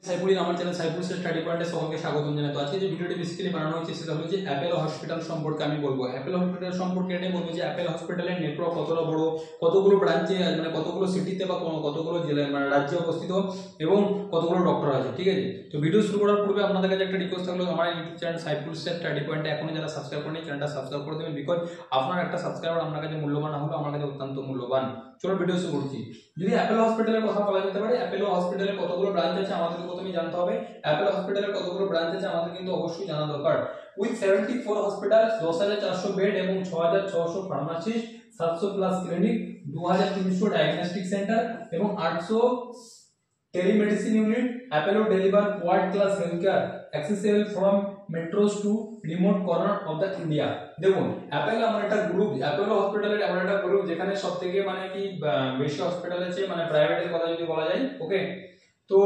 সাইফুল আমার channel Saiful study পয়েন্টে সকলকে স্বাগতম জানাই। তো আজকে যে ভিডিওটি বেসিক্যালি বানানো হয়েছে সেটা হলো যে অ্যাপেলো হসপিটাল সম্পর্কে আমি বলবো। অ্যাপেলো হসপিটাল সম্পর্কে এটাই বলবো যে অ্যাপেলো হসপিটালের নেটওয়ার্ক কতটা বড়, কতগুলো ব্রাঞ্চে মানে কতগুলো সিটিতে বা কতগুলো জেলায় মানে রাজ্যে অবস্থিত এবং কতগুলো ডক্টর আছে, ঠিক আছে। তো ভিডিও শুরু করার পূর্বে আপনাদের কাছে একটা রিকোয়েস্ট থাকলো, আমার ইউটিউব চ্যানেল সাইফুল স্টাডি পয়েন্টে এখনো যারা সাবস্ক্রাইব করেনি চ্যানেলটা সাবস্ক্রাইব করে দেবেন, বিকজ আপনার একটা সাবস্ক্রাইবার আপনার কাছে মূল্যবান না হলো আমার কাছে অত্যন্ত মূল্যবান। চলো ভিডিও শুরু করছি। যদি অ্যাপেলো হসপিটালের কথা বলা যেতে পারে, অ্যাপেলো হসপিটালে কতগুলো ব্রাঞ্চ আছে আমাদের প্রথমে জানতে হবে। অ্যাপেলো হসপিটালের কতগুলো ব্রাঞ্চ আছে আমাদের কিন্তু অবশ্যই জানা দরকার। উইথ 74 হসপিটাল, 10,400 বেড এবং 6,600 pharmacist, 700 plus clinic, 2,300 diagnostic centre এবং 800 telemedicine unit, Apollo deliver world class health care accessible from metros to remote corner of the India. দেখুন, অ্যাপেলো আমার একটা গ্রুপ, অ্যাপেলো হসপিটালের আমার একটা গ্রুপ যেখানে সবথেকে মানে কি বেশি হসপিটাল আছে, মানে প্রাইভেটের কথা যদি বলা যায়, ওকে। তো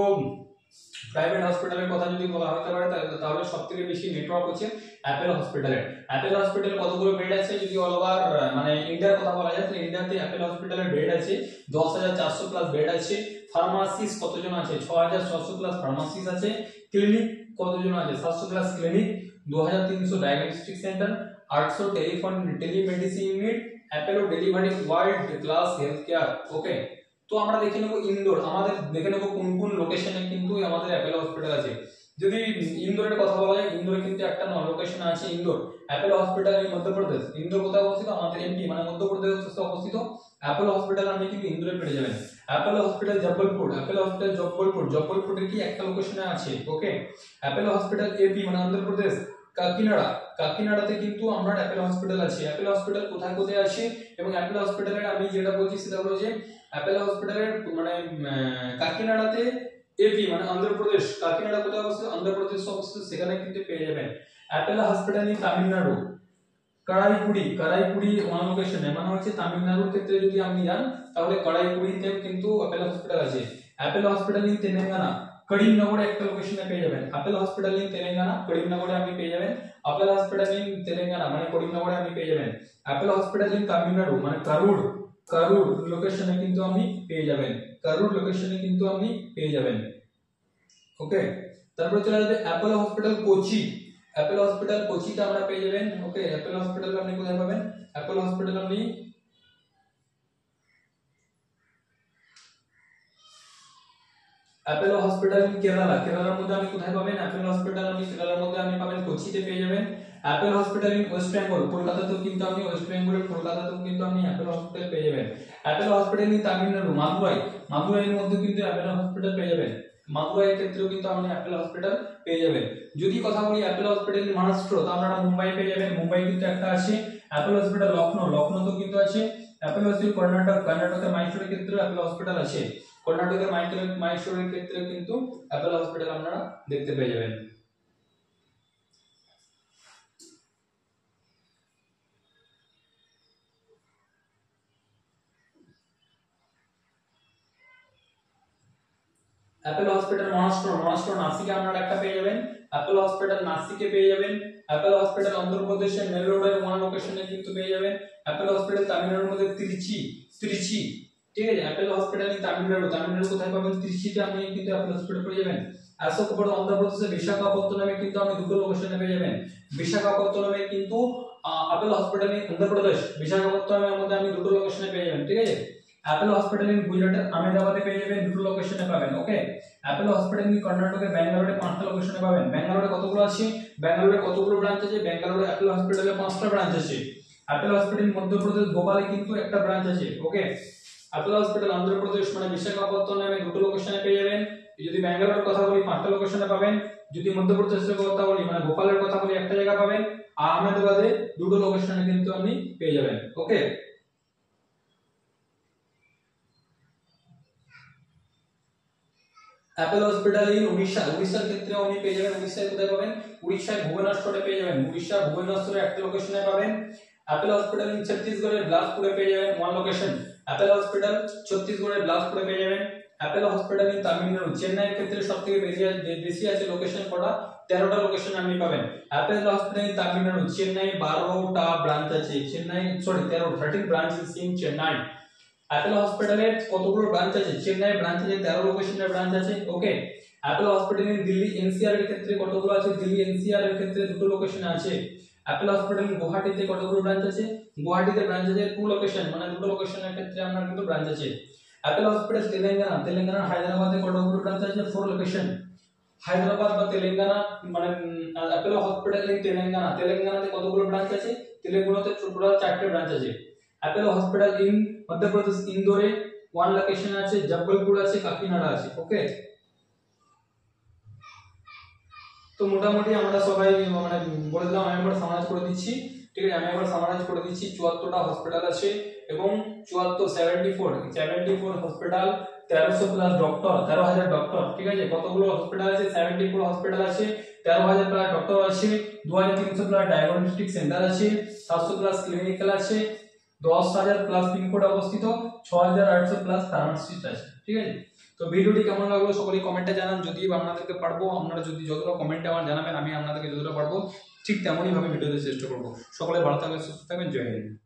প্রাইভেট হসপিটালের কথা যদি বলা হতে পারে তাহলে সবথেকে বেশি নেটওয়ার্ক হচ্ছে অ্যাপেলো হসপিটালের। অ্যাপেলো হসপিটালে কতগুলো বেড আছে যদি অল ওভার মানে ইন্ডিয়ার কথা বলা যায়, তাহলে ইন্ডিয়াতে অ্যাপেলো হসপিটালের বেড আছে 10,400 প্লাস বেড আছে। ফার্মাসিস্ট কতজন আছে? 6,600 প্লাস ফার্মাসিস্ট আছে। ক্লিনিক কতজন আছে? 700 plus clinic, 2,300 diagnostic centre, 800 telemedicine unit, Apollo delivery world class health care, okay. তো আমরা দেখে নেব ইন্দোর, আমাদের দেখে নেব কোন কোন লোকেশনে কিন্তু আমাদের অ্যাপেলো হসপিটাল আছে। যদি ইন্দোরের কথা বলা যায়, ইন্দোরে কিন্তু একটা লোকেশন আছে Indore Apollo hospital in Madhya Pradesh. Indore কোথায় অবস্থিত? আমাদের এমপি মানে মধ্যপ্রদেশে অবস্থিত। অ্যাপেলো হসপিটাল আপনি কিন্তু ইন্দোরে পেয়ে যাবেন। Apollo hospital Jabalpur, Apollo hospital Jabalpur, জব্বলপুরের কি একটা লোকেশনে আছে, ওকে। অ্যাপেলো হসপিটাল এপি মানে অন্ধ্রপ্রদেশ, কাকিনাড়া, কাকিনাড়াতে কিন্তু আমরা অ্যাপেলো হসপিটাল আছে। অ্যাপেলো হসপিটাল কোথায় কোথায় আছে এবং অ্যাপেলো হসপিটালের আমি যেটা বলছি সেটা হলো যে অ্যাপেলো হসপিটালের মানে কাকিনাড়াতে এপি মানে অন্ধ্রপ্রদেশ, কাকিনাড়া কোথায় অবস্থিত? অন্ধ্রপ্রদেশ অবস্থিত, সেখানে কিন্তু পেয়ে যাবেন। Apollo hospital in Tamil Nadu, Karaipuri, Karaipuri one লোকেশনে মানে হচ্ছে তামিলনাড়ুর ক্ষেত্রে যদি আপনি যান তাহলে কড়াইপুরিতে কিন্তু অ্যাপেলো হসপিটাল আছে। অ্যাপেলো হসপিটাল ইন তেলেঙ্গানা, করিমনগরে একটা লোকেশনে পেয়ে যাবেন। অ্যাপেলো হসপিটাল ইন তেলেঙ্গানা, করিমনগরে আপনি পেয়ে যাবেন। অ্যাপেলো হসপিটাল ইন তেলেঙ্গানা মানে করিমনগরে আপনি পেয়ে যাবেন। অ্যাপেলো হসপিটাল ইন তামিলনাড়ু মানে কারুর, কারুর লোকেশনে কিন্তু আপনি পেয়ে যাবেন। কারুর লোকেশনে কিন্তু আপনি পেয়ে যাবেন, ওকে। তারপরে চলে যাবে Apollo hospital Kochi, Apollo hospital কোচিতে আমরা পেয়ে যাবেন, ওকে। অ্যাপোলো হসপিটাল আপনি কোথায় পাবেন? অ্যাপোলো হসপিটাল আপনি অ্যাপোলো হসপিটাল ইন কেরালা, কেরালার মধ্যে আপনি কোথায় পাবেন? অ্যাপোলো হসপিটাল আপনি কেরালার মধ্যে আপনি পাবেন কোচিতে পেয়ে যাবেন। Apollo hospital in West Bengal, কলকাতাতেও কিন্তু আপনি ওয়েস্ট বেঙ্গলের কলকাতাতেও কিন্তু আপনি অ্যাপোলো হসপিটাল পেয়ে যাবেন। Apollo hospital in Tamil Nadu, Madurai, মাদুরাইয়ের মধ্যে কিন্তু অ্যাপোলো হসপিটাল পেয়ে যাবেন। মাদুরাইয়ের ক্ষেত্রেও কিন্তু আপনি অ্যাপোলো হসপিটাল পেয়ে যাবেন। যদি কথা বলি অ্যাপোলো হসপিটাল ইন মহারাষ্ট্র, তো আপনারা মুম্বাই পেয়ে যাবেন, মুম্বাই কিন্তু একটা আছে। অ্যাপোলো হসপিটাল লখনৌ, লখনৌতেও কিন্তু আছে। অ্যাপোলো হসপিটাল কর্ণাটক, কর্ণাটকের মাইসোরের ক্ষেত্রেও অ্যাপোলো হসপিটাল আছে। কর্ণাটকের মাইসোরের ক্ষেত্রে কিন্তু অ্যাপোলো হসপিটাল আপনারা দেখতে পেয়ে যাবেন। অ্যাপোলো হসপিটাল মহারাষ্ট্র, মহারাষ্ট্র নাসিকে আপনারা একটা পেয়ে যাবেন। অ্যাপোলো হসপিটাল নাসিকে পেয়ে যাবেন। অ্যাপোলো হসপিটাল অন্ধ্রপ্রদেশের নেল্লোরের ওয়ান লোকেশনে কিন্তু পেয়ে যাবেন। অ্যাপোলো হসপিটাল তামিলনাড়ুর মধ্যে ত্রিচি, ত্রিচি, ঠিক আছে। অ্যাপোলো হসপিটাল তামিলনাড়ু, তামিলনাড়ু কোথায় পাবেন? ত্রিচিতে আপনি কিন্তু অ্যাপোলো হসপিটাল পেয়ে যাবেন। অশোকপুরম অন্ধ্রপ্রদেশের বিশাখাপত্তনমে কিন্তু আপনি দুটো লোকেশনে পেয়ে যাবেন। বিশাখাপত্তনমে কিন্তু অ্যাপোলো হসপিটাল অন্ধ্রপ্রদেশ, বিশাখাপত্তনমের মধ্যে আপনি দুটো লোকেশনে পেয়ে যাবেন, ঠিক আছে। অ্যাপোলো হসপিটাল ইন গুজরাটের আহমেদাবাদে পেয়ে যাবেন, দুটো লোকেশনে পাবেন, ওকে। অ্যাপোলো হসপিটাল ইন কর্ণাটকের ব্যাঙ্গালোরে 5টা লোকেশনে পাবেন। ব্যাঙ্গালোরে কতগুলো আছে? ব্যাঙ্গালোরে কতগুলো ব্রাঞ্চ আছে? ব্যাঙ্গালোরে অ্যাপোলো হসপিটালে 5টা ব্রাঞ্চ আছে। অ্যাপোলো হসপিটাল মধ্যপ্রদেশ ভোপালে কিন্তু একটা ব্রাঞ্চ আছে, ওকে। অ্যাপোলো হসপিটাল অন্ধ্রপ্রদেশ মানে বিশাখাপত্তনমে দুটো লোকেশনে পেয়ে যাবেন। যদি ব্যাঙ্গালোরের কথা বলি 5টা লোকেশনে পাবেন। যদি মধ্যপ্রদেশের কথা বলি মানে ভোপালের কথা বলি একটা জায়গা পাবেন। আহমেদাবাদে দুটো লোকেশনে কিন্তু আপনি পেয়ে যাবেন, okay. Apollo hospital in Orissa, উড়িষ্যার ক্ষেত্রে আপনি পেয়ে যাবেন। উড়িষ্যায় কোথায় পাবেন? উড়িষ্যায় ভুবনেশ্বরে পেয়ে যাবেন। উড়িষ্যা ভুবনেশ্বরে একটা লোকেশনে পাবেন। অ্যাপোলো হসপিটাল ইন ছত্তিশগড়ের বিলাসপুরে পেয়ে যাবেন, ওয়ান লোকেশন। অ্যাপোলো হসপিটাল ছত্তিশগড়ের বিলাসপুরে পেয়ে যাবেন। অ্যাপোলো হসপিটাল ইন তামিলনাড়ু, চেন্নাইয়ের ক্ষেত্রে সবথেকে বেশি আছে লোকেশন কটা? 13টা লোকেশন আপনি পাবেন। Apollo hospital in Tamil Nadu, Chennai 12টা ব্রাঞ্চ আছে। Chennai 13 branch in Chennai. Apollo হসপিটালের কতগুলো ব্রাঞ্চ আছে? চেন্নাই ব্রাঞ্চ আছে 13 লোকেশনের ব্রাঞ্চ আছে, okay. Apollo hospital in Delhi NCR এর ক্ষেত্রে কতগুলো আছে? দিল্লি এনসিআর এর ক্ষেত্রে দুটো লোকেশনে আছে। অ্যাপেলো হসপিটাল ইন গুয়াহাটিতে কতগুলো ব্রাঞ্চ আছে? গুয়াহাটিতে ব্রাঞ্চ আছে 2 লোকেশন, মানে দুটো লোকেশনের ক্ষেত্রে আপনার কিন্তু ব্রাঞ্চ আছে। অ্যাপেলো হসপিটাল তেলেঙ্গানা, তেলেঙ্গানার হায়দ্রাবাদে কতগুলো ব্রাঞ্চ আছে? 4 লোকেশন। হায়দ্রাবাদ বা তেলেঙ্গানা মানে অ্যাপেলো হসপিটাল ইন তেলেঙ্গানা, তেলেঙ্গানাতে কতগুলো ব্রাঞ্চ আছে? তেলেঙ্গানাতে টোটাল 4টে ব্রাঞ্চ আছে। অ্যাপেলো হসপিটাল ইন মধ্যপ্রদেশ ইন্দোরে 1 লোকেশন আছে, জব্বলপুর আছে, কাকিনাড়া আছে। ওকে, তো মোটামুটি আমরা সবাই মানে বলে দিলাম, আমি একবার সামারাইজ করে দিচ্ছি। ঠিক আছে, আমি একবার সামারাইজ করে দিচ্ছি। 74টা হসপিটাল আছে এবং 74 হসপিটাল, 1300 প্লাস ডক্টর, 13,000 ডক্টর। ঠিক আছে, কতগুলো হসপিটাল আছে? 74 হসপিটাল আছে, 13,000 প্লাস ডক্টর আছে, 2300 প্লাস ডায়াগনস্টিক সেন্টার আছে, 700 প্লাস ক্লিনিক্যাল আছে, 10,000 প্লাস পিনকোড অবস্থিত, 6,800 প্লাস ফার্মাসিস্ট আছে। ঠিক আছে, তো ভিডিওটি কেমন লাগলো সকলেই কমেন্টে জানান। যদি আপনাদেরকে পারবো, আপনারা যদি যতটা কমেন্টে আমার জানাবেন, আমি আপনাদেরকে যতটা পারবো ঠিক তেমনই ভাবে ভিডিও দিতে চেষ্টা করবো। সকলে ভালো থাকবেন, সুস্থ থাকবেন, জয় হিন্দ।